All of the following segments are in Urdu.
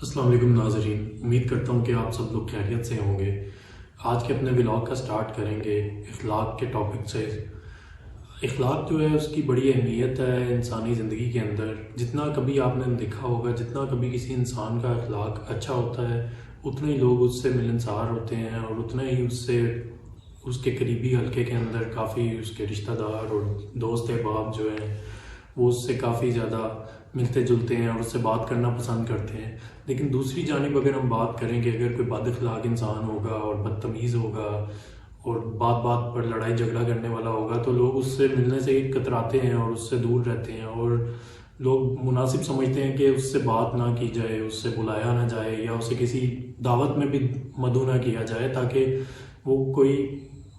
السلام علیکم ناظرین، امید کرتا ہوں کہ آپ سب لوگ خیریت سے ہوں گے۔ آج کے اپنے ولاگ کا سٹارٹ کریں گے اخلاق کے ٹاپک سے۔ اخلاق جو ہے اس کی بڑی اہمیت ہے انسانی زندگی کے اندر۔ جتنا کبھی آپ نے دیکھا ہوگا، جتنا کبھی کسی انسان کا اخلاق اچھا ہوتا ہے اتنے ہی لوگ اس سے ملنسار ہوتے ہیں اور اتنے ہی اس کے قریبی حلقے کے اندر کافی اس کے رشتہ دار اور دوست احباب جو ہیں وہ اس سے کافی زیادہ ملتے جلتے ہیں اور اس سے بات کرنا پسند کرتے ہیں۔ لیکن دوسری جانب اگر ہم بات کریں کہ اگر کوئی بد اخلاق انسان ہوگا اور بدتمیز ہوگا اور بات بات پر لڑائی جھگڑا کرنے والا ہوگا تو لوگ اس سے ملنے سے کتراتے ہیں اور اس سے دور رہتے ہیں، اور لوگ مناسب سمجھتے ہیں کہ اس سے بات نہ کی جائے، اس سے بلایا نہ جائے یا اسے کسی دعوت میں بھی مدعو نہ کیا جائے تاکہ وہ کوئی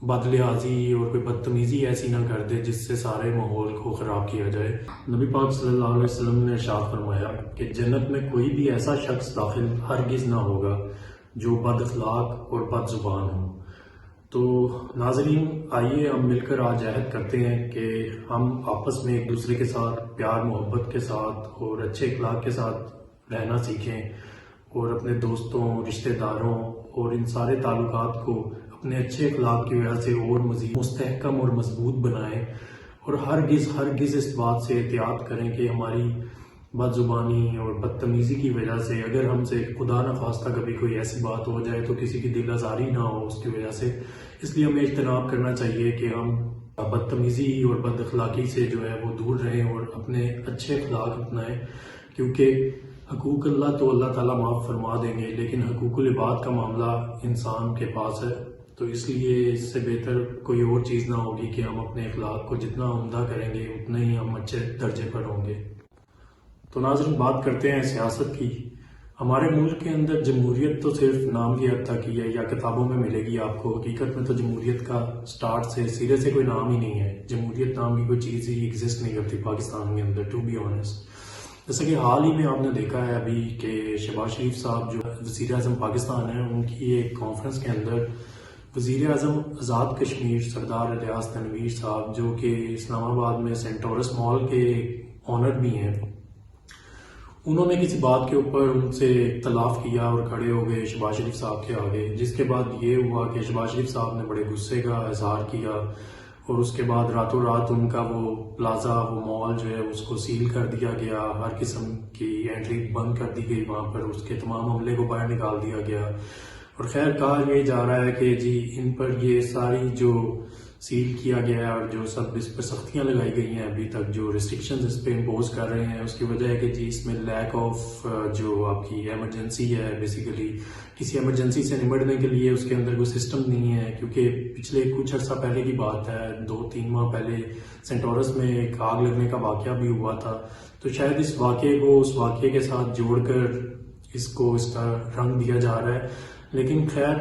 بد لحاظی اور کوئی بدتمیزی ایسی نہ کر دے جس سے سارے ماحول کو خراب کیا جائے۔ نبی پاک صلی اللہ علیہ وسلم نے ارشاد فرمایا کہ جنت میں کوئی بھی ایسا شخص داخل ہرگز نہ ہوگا جو بد اخلاق اور بد زبان ہو۔ تو ناظرین، آئیے ہم مل کر آج عہد کرتے ہیں کہ ہم آپس میں ایک دوسرے کے ساتھ پیار محبت کے ساتھ اور اچھے اخلاق کے ساتھ رہنا سیکھیں اور اپنے دوستوں، رشتہ داروں اور ان سارے تعلقات کو اپنے اچھے اخلاق کی وجہ سے اور مزید مستحکم اور مضبوط بنائیں، اور ہرگز اس بات سے احتیاط کریں کہ ہماری بد زبانی اور بدتمیزی کی وجہ سے اگر ہم سے خدا نخواستہ کبھی کوئی ایسی بات ہو جائے تو کسی کی دل آزاری نہ ہو اس کی وجہ سے۔ اس لیے ہمیں اجتناب کرنا چاہیے کہ ہم بدتمیزی اور بد اخلاقی سے جو ہے وہ دور رہیں اور اپنے اچھے اخلاق اپنائیں، کیونکہ حقوق اللہ تو اللہ تعالیٰ معاف فرما دیں گے، لیکن حقوق العباد کا معاملہ انسان کے پاس ہے، تو اس لیے اس سے بہتر کوئی اور چیز نہ ہوگی کہ ہم اپنے اخلاق کو جتنا عمدہ کریں گے اتنے ہی ہم اچھے درجے پر ہوں گے۔ تو ناظرین، بات کرتے ہیں سیاست کی۔ ہمارے ملک کے اندر جمہوریت تو صرف نام کی حد تک ہی ہے یا کتابوں میں ملے گی آپ کو، حقیقت میں تو جمہوریت کا سٹارٹ سے سرے سے کوئی نام ہی نہیں ہے۔ جمہوریت نام کی کوئی چیز ہی ایگزسٹ نہیں کرتی پاکستان کے اندر، ٹو بی آنیسٹ۔ جیسا کہ حال ہی میں آپ نے دیکھا ہے ابھی کہ شہباز شریف صاحب جو وزیر اعظم پاکستان ہیں، ان کی ایک کانفرنس کے اندر وزیر اعظم آزاد کشمیر سردار الیاس تنویر صاحب، جو کہ اسلام آباد میں سینٹورس مال کے آنر بھی ہیں، انہوں نے کسی بات کے اوپر ان سے اختلاف کیا اور کھڑے ہو گئے شہباز شریف صاحب کے آگے، جس کے بعد یہ ہوا کہ شہباز شریف صاحب نے بڑے غصے کا اظہار کیا اور اس کے بعد راتوں رات ان کا وہ پلازا، وہ مال جو ہے اس کو سیل کر دیا گیا، ہر قسم کی انٹری بند کر دی گئی وہاں پر، اس کے تمام عملے کو باہر نکال دیا گیا۔ اور خیر کہا یہ جا رہا ہے کہ جی ان پر یہ ساری جو سیل کیا گیا ہے اور جو سب اس پر سختیاں لگائی گئی ہیں ابھی تک، جو ریسٹرکشنز اس پہ امپوز کر رہے ہیں، اس کی وجہ ہے کہ جی اس میں لیک آف جو آپ کی ایمرجنسی ہے، بیسیکلی کسی ایمرجنسی سے نمٹنے کے لیے اس کے اندر کوئی سسٹم نہیں ہے، کیونکہ پچھلے کچھ عرصہ پہلے کی بات ہے، 2-3 ماہ پہلے سینٹورس میں ایک آگ لگنے کا واقعہ بھی ہوا تھا، تو شاید اس واقعے کو اس واقعے کے ساتھ جوڑ کر اس کا رنگ دیا جا رہا ہے۔ لیکن خیر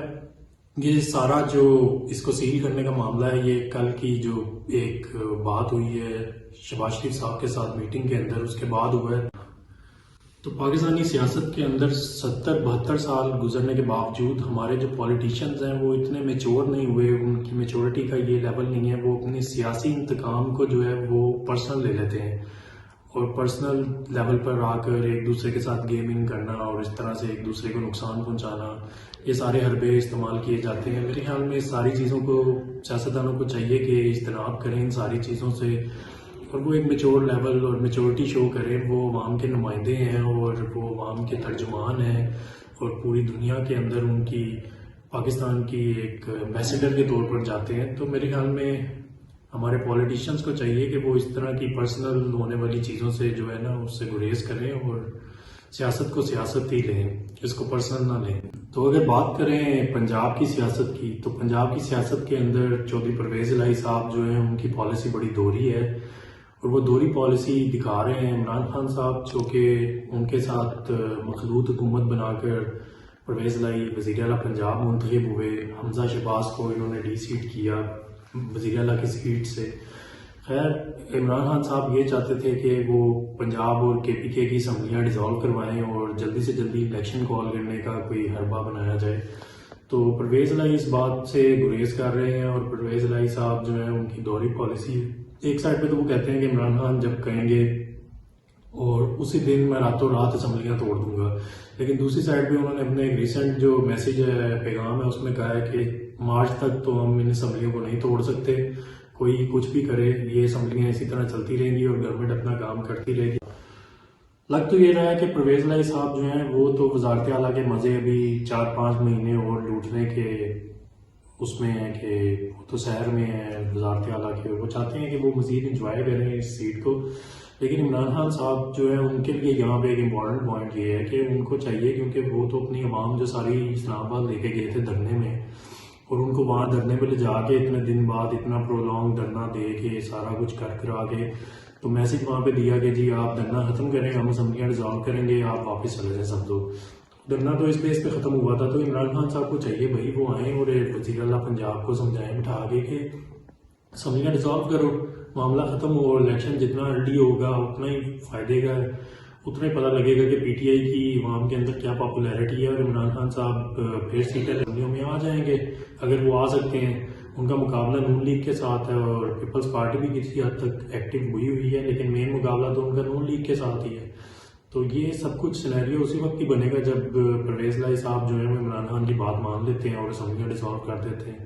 یہ سارا جو اس کو سیل کرنے کا معاملہ ہے، یہ کل کی جو ایک بات ہوئی ہے شہباز شریف صاحب کے ساتھ میٹنگ کے اندر، اس کے بعد ہوا ہے۔ تو پاکستانی سیاست کے اندر 70-72 سال گزرنے کے باوجود ہمارے جو پولیٹیشنز ہیں وہ اتنے میچور نہیں ہوئے، ان کی میچورٹی کا یہ لیول نہیں ہے، وہ اپنی سیاسی انتقام کو جو ہے وہ پرسنل لے لیتے ہیں اور پرسنل لیول پر آ کر ایک دوسرے کے ساتھ گیمنگ کرنا اور اس طرح سے ایک دوسرے کو نقصان پہنچانا، یہ سارے حربے استعمال کیے جاتے ہیں۔ میرے خیال میں اس ساری چیزوں کو سیاستدانوں کو چاہیے کہ اجتناب کریں ان ساری چیزوں سے، اور وہ ایک میچور لیول اور میچورٹی شو کریں۔ وہ عوام کے نمائندے ہیں اور وہ عوام کے ترجمان ہیں اور پوری دنیا کے اندر ان کی پاکستان کی ایک ایمبیسڈر کے طور پر جاتے ہیں۔ تو میرے خیال میں ہمارے پولیٹیشنز کو چاہیے کہ وہ اس طرح کی پرسنل ہونے والی چیزوں سے جو ہے نا اس سے گریز کریں اور سیاست کو سیاست ہی لیں، اس کو پرسنل نہ لیں۔ تو اگر بات کریں پنجاب کی سیاست کی، تو پنجاب کی سیاست کے اندر چودھری پرویز الہی صاحب جو ہیں ان کی پالیسی بڑی دوہری ہے، اور وہ دوہری پالیسی دکھا رہے ہیں عمران خان صاحب، جو کہ ان کے ساتھ مخلوط حکومت بنا کر پرویز الہی وزیر اعلیٰ پنجاب منتخب ہوئے، حمزہ شہباز کو انہوں نے ڈی سیٹ کیا وزیر اعلیٰ کی سیٹ سے۔ خیر عمران خان صاحب یہ چاہتے تھے کہ وہ پنجاب اور کے پی کے کی اسمبلیاں ڈیزالو کروائیں اور جلدی سے جلدی الیکشن کال کرنے کا کوئی حربہ بنایا جائے، تو پرویز الہی اس بات سے گریز کر رہے ہیں، اور پرویز الہی صاحب جو ہیں ان کی دوہری پالیسی ہے۔ ایک سائڈ پہ تو وہ کہتے ہیں کہ عمران خان جب کہیں گے اور اسی دن میں راتوں رات اسمبلیاں توڑ دوں گا. لیکن دوسری سائڈ پہ انہوں نے اپنے ایک ریسنٹ جو میسیج ہے، پیغام ہے، اس میں کہا ہے کہ مارچ تک تو ہم ان اسمبلیوں کو نہیں توڑ سکتے. کوئی کچھ بھی کرے، یہ اسمبلیاں اسی طرح چلتی رہیں گی اور گورنمنٹ اپنا کام کرتی رہے گی. لگ تو یہ رہا ہے کہ پرویز لائی صاحب جو ہیں وہ تو وزارت اعلیٰ کے مزے ابھی 4-5 مہینے اور لوٹنے کے اس میں ہے کہ وہ تو سحر میں ہیں وزارت اعلیٰ کے، وہ چاہتے ہیں کہ وہ مزید انجوائے کریں اس سیٹ کو. لیکن عمران خان صاحب جو ہے ان کے لیے یہاں پہ ایک امپورٹنٹ پوائنٹ یہ ہے کہ ان کو چاہیے، کیونکہ وہ تو اپنی عوام جو ساری اسلام آباد لے کے گئے تھے دھرنے میں، اور ان کو وہاں دھرنے پہ لے جا کے اتنے دن بعد اتنا پرولونگ دھرنا دے کے سارا کچھ کرا کے تو میسج وہاں پہ دیا کہ جی آپ دھرنا ختم کریں، ہم اسمبلیاں ڈیزالو کریں گے، آپ واپس چلے جائیں سب لوگ. دھرنا تو اس بیس پہ ختم ہوا تھا. تو عمران خان صاحب کو چاہیے بھائی وہ آئیں اور وزیر اعلیٰ پنجاب کو سمجھائیں بٹھا کے کہ اسمبلیاں ڈیزالو کرو، معاملہ ختم ہو، اور الیکشن جتنا ارلی ہوگا اتنا ہی فائدے کا ہے، اتنا ہی پتہ لگے گا کہ پی ٹی آئی کی عوام کے اندر کیا پاپولیرٹی ہے. اور عمران خان صاحب پھر سیٹیں اسمبلیوں میں آ جائیں گے اگر وہ آ سکتے ہیں. ان کا مقابلہ نون لیگ کے ساتھ ہے اور پیپلز پارٹی بھی کسی حد تک ایکٹیو ہوئی ہے، لیکن مین مقابلہ تو ان کا نون لیگ کے ساتھ ہی ہے. تو یہ سب کچھ سینیریو اسی وقت ہی بنے گا جب پرویز لائی صاحب جو ہے وہ عمران خان کی بات مان لیتے ہیں اور اسمبلیاں ڈیزالو کر دیتے ہیں.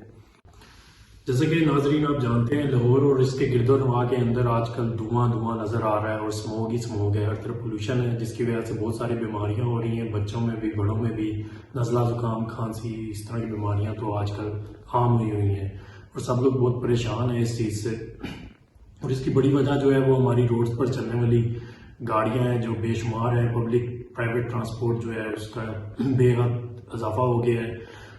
جیسے کہ ناظرین آپ جانتے ہیں لاہور اور اس کے گرد و نواح کے اندر آج کل دھواں نظر آ رہا ہے اور اسموگ ہی اسموگ ہے، ہر طرف پولوشن ہے، جس کی وجہ سے بہت ساری بیماریاں ہو رہی ہیں، بچوں میں بھی بڑوں میں بھی، نزلہ زکام کھانسی اس طرح کی بیماریاں تو آج کل عام ہوئی ہیں اور سب لوگ بہت پریشان ہیں اس چیز سے. اور اس کی بڑی وجہ جو ہے وہ ہماری روڈز پر چلنے والی گاڑیاں ہیں جو بے شمار ہیں. پبلک پرائیویٹ ٹرانسپورٹ جو ہے اس کا بے حد اضافہ ہو گیا ہے.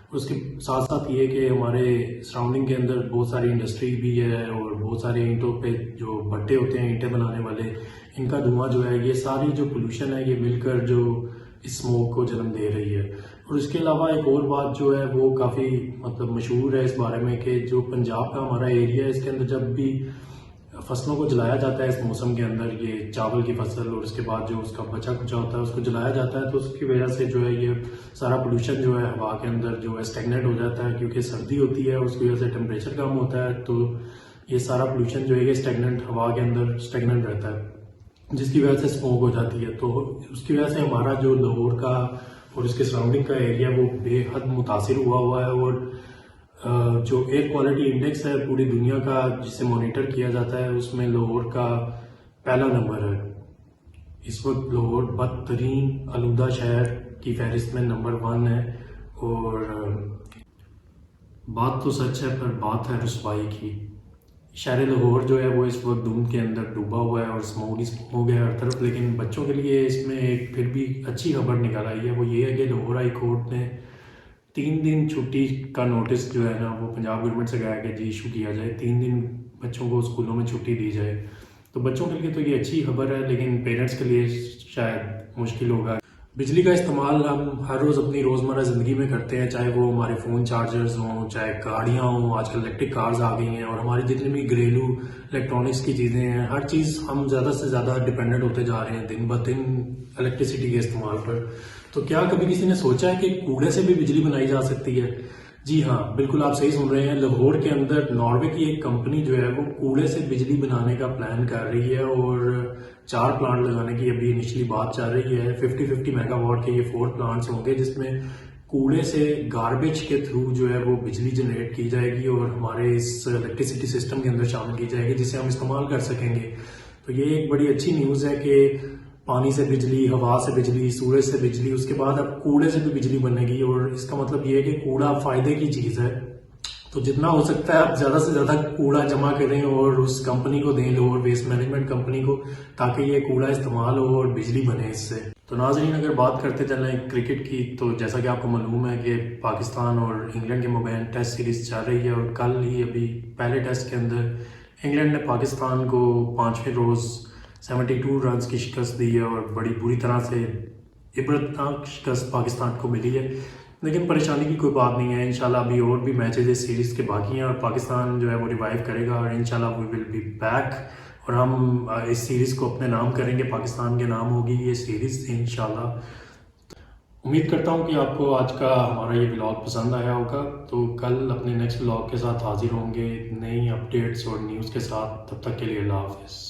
اس کے ساتھ ساتھ یہ کہ ہمارے سراؤنڈنگ کے اندر بہت ساری انڈسٹری بھی ہے اور بہت سارے اینٹوں پہ جو بھٹے ہوتے ہیں اینٹیں بنانے والے، ان کا دھواں جو ہے، یہ ساری جو پولوشن ہے یہ مل کر جو اسموک کو جنم دے رہی ہے. اور اس کے علاوہ ایک اور بات جو ہے وہ کافی مشہور ہے اس بارے میں کہ جو پنجاب کا ہمارا ایریا ہے اس کے اندر جب بھی فصلوں کو جلایا جاتا ہے اس موسم کے اندر، یہ چاول کی فصل اور اس کے بعد جو اس کا بچا کچا ہوتا ہے اس کو جلایا جاتا ہے، تو اس کی وجہ سے جو ہے یہ سارا پولوشن جو ہے ہوا کے اندر جو ہے اسٹیگنیٹ ہو جاتا ہے، کیونکہ سردی ہوتی ہے اس کی وجہ سے ٹیمپریچر کم ہوتا ہے، تو یہ سارا پولوشن جو ہے یہ اسٹیگننٹ ہوا کے اندر اسٹیگننٹ رہتا ہے، جس کی وجہ سے اسموک ہو جاتی ہے. تو اس کی وجہ سے ہمارا جو لاہور کا اور اس کے سراؤنڈنگ کا ایریا وہ بے حد متاثر ہوا ہے. اور جو ایئر کوالٹی انڈیکس ہے پوری دنیا کا جسے مانیٹر کیا جاتا ہے اس میں لاہور کا پہلا نمبر ہے. اس وقت لاہور بدترین آلودہ شہر کی فہرست میں نمبر 1 ہے. اور بات تو سچ ہے پر بات ہے رسوائی کی. شہر لاہور جو ہے وہ اس وقت دھند کے اندر ڈوبا ہوا ہے اور اسموگ ہو گیا ہر طرف. لیکن بچوں کے لیے اس میں ایک پھر بھی اچھی خبر نکال آئی ہے، وہ یہ ہے کہ لاہور ہائی کورٹ نے 3 دن چھٹی کا نوٹس جو ہے نا وہ پنجاب گورنمنٹ سے کہا ہے کہ جی ایشو کیا جائے، 3 دن بچوں کو اسکولوں میں چھٹی دی جائے. تو بچوں کے لیے تو یہ اچھی خبر ہے، لیکن پیرنٹس کے لیے شاید مشکل ہوگا. بجلی کا استعمال ہم ہر روز اپنی روزمرہ زندگی میں کرتے ہیں، چاہے وہ ہمارے فون چارجرز ہوں، چاہے گاڑیاں ہوں، آج کل الیکٹرک کارز آ گئی ہیں، اور ہماری جتنی بھی گھریلو الیکٹرانکس کی چیزیں ہیں، ہر چیز ہم زیادہ سے زیادہ ڈیپینڈنٹ ہوتے جا رہے ہیں دن بدن الیکٹریسٹی کے استعمال پر. تو کیا کبھی کسی نے سوچا ہے کہ کوڑے سے بھی بجلی بنائی جا سکتی ہے؟ جی ہاں، بالکل آپ صحیح سن رہے ہیں. لاہور کے اندر ناروے کی ایک کمپنی جو ہے وہ کوڑے سے بجلی بنانے کا پلان کر رہی ہے اور 4 پلانٹ لگانے کی ابھی انیشلی بات چل رہی ہے. 50 میگا واٹ کے یہ 4 پلانٹس ہوں گے جس میں کوڑے سے گاربیج کے تھرو جو ہے وہ بجلی جنریٹ کی جائے گی اور ہمارے اس الیکٹریسٹی سسٹم کے اندر شامل کی جائے گی جسے ہم استعمال کر سکیں گے. تو یہ ایک بڑی اچھی نیوز ہے کہ پانی سے بجلی، ہوا سے بجلی، سورج سے بجلی، اس کے بعد اب کوڑے سے بھی بجلی بنے گی. اور اس کا مطلب یہ ہے کہ کوڑا فائدے کی چیز ہے. تو جتنا ہو سکتا ہے آپ زیادہ سے زیادہ کوڑا جمع کریں اور اس کمپنی کو دیں، لاہور ویسٹ مینجمنٹ کمپنی کو، تاکہ یہ کوڑا استعمال ہو اور بجلی بنے اس سے. تو ناظرین اگر بات کرتے چلیں کرکٹ کی، تو جیسا کہ آپ کو معلوم ہے کہ پاکستان اور انگلینڈ کے مابین ٹیسٹ سیریز چل رہی ہے، اور کل ہی ابھی پہلے ٹیسٹ کے اندر انگلینڈ نے پاکستان کو 5ویں روز 72 رنز کی شکست دی ہے اور بڑی بری طرح سے عبرتناک شکست پاکستان کو ملی ہے. لیکن پریشانی کی کوئی بات نہیں ہے، انشاءاللہ ابھی اور بھی میچز اس سیریز کے باقی ہیں اور پاکستان جو ہے وہ ریوائیو کرے گا اور انشاءاللہ وی ول بی بیک. اور ہم اس سیریز کو اپنے نام کریں گے، پاکستان کے نام ہوگی یہ سیریز انشاءاللہ. امید کرتا ہوں کہ آپ کو آج کا ہمارا یہ ولاگ پسند آیا ہوگا. تو کل اپنے نیکسٹ ولاگ کے ساتھ حاضر ہوں گے نئی اپڈیٹس اور نیوز کے ساتھ. تب تک کے لیے اللہ حافظ.